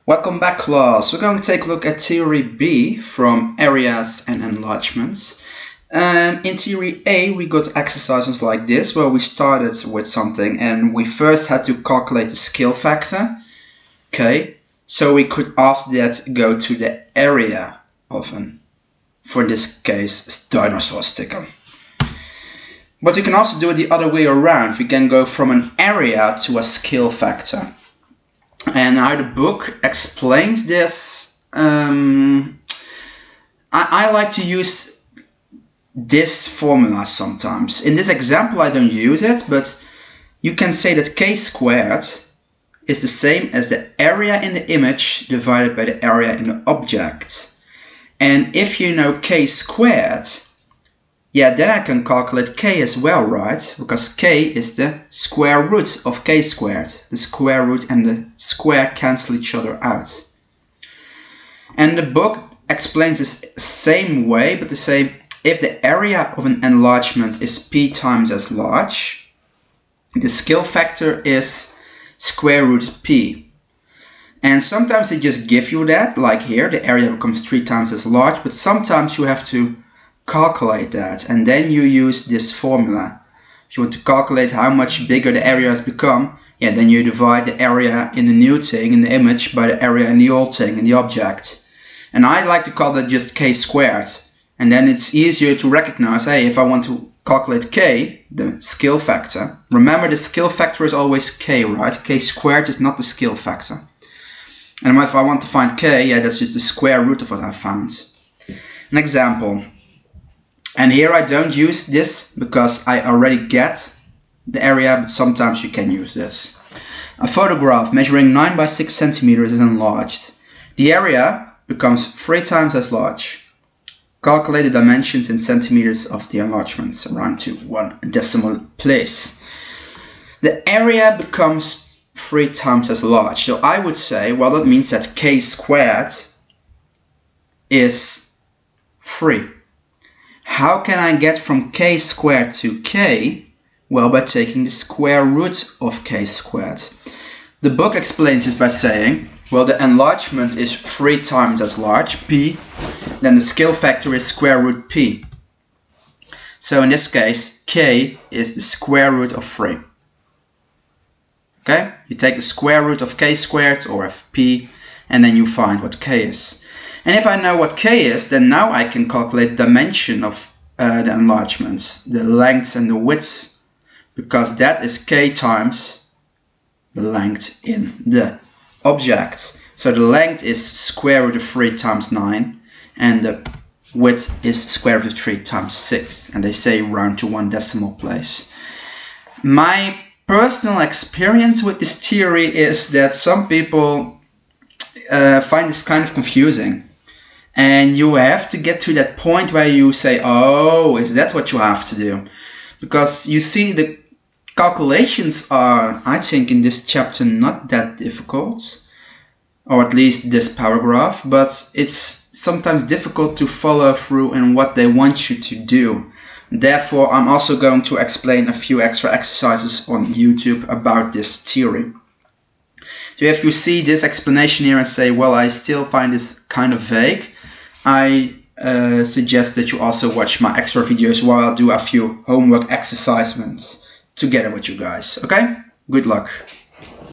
Welcome back, class. We're going to take a look at Theory B from areas and enlargements. In Theory A, we got exercises like this, where we started with something and we first had to calculate the scale factor. Okay, so we could after that go to the area of an, for this case, dinosaur sticker. But we can also do it the other way around. We can go from an area to a scale factor. And how the book explains this, I like to use this formula sometimes. In this example I don't use it, but you can say that k squared is the same as the area in the image divided by the area in the object. And if you know k squared, yeah, then I can calculate k as well, right? Because k is the square root of k squared. The square root and the square cancel each other out. And the book explains this same way, but the same, if the area of an enlargement is p times as large, the scale factor is square root p. And sometimes they just give you that, like here, the area becomes 3 times as large, but sometimes you have to calculate that, and then you use this formula. If you want to calculate how much bigger the area has become, yeah, then you divide the area in the new thing, in the image, by the area in the old thing, in the object. And I like to call that just k squared. And then it's easier to recognize, hey, if I want to calculate k, the scale factor, remember the scale factor is always k, right? K squared is not the scale factor. And if I want to find k, yeah, that's just the square root of what I found. An example. And here I don't use this because I already get the area, but sometimes you can use this. A photograph measuring 9 by 6 centimeters is enlarged. The area becomes 3 times as large. Calculate the dimensions in centimeters of the enlargements, around to 1 decimal place. The area becomes 3 times as large. So I would say, well, that means that k squared is 3. How can I get from k squared to k? Well, by taking the square root of k squared. The book explains this by saying, well, the enlargement is 3 times as large, p, then the scale factor is square root p. So in this case, k is the square root of 3. Okay, you take the square root of k squared or of p, and then you find what k is. And if I know what k is, then now I can calculate the dimension of the enlargements, the length and the width, because that is k times the length in the object. So the length is square root of 3 times 9, and the width is square root of 3 times 6, and they say round to 1 decimal place. My personal experience with this theory is that some people find this kind of confusing. And you have to get to that point where you say, oh, is that what you have to do? Because you see, the calculations are, I think, in this chapter not that difficult, or at least this paragraph, but it's sometimes difficult to follow through in what they want you to do. Therefore, I'm also going to explain a few extra exercises on YouTube about this theory. So if you see this explanation here and say, well, I still find this kind of vague, I suggest that you also watch my extra videos where I'll do a few homework exercises together with you guys. Okay? Good luck.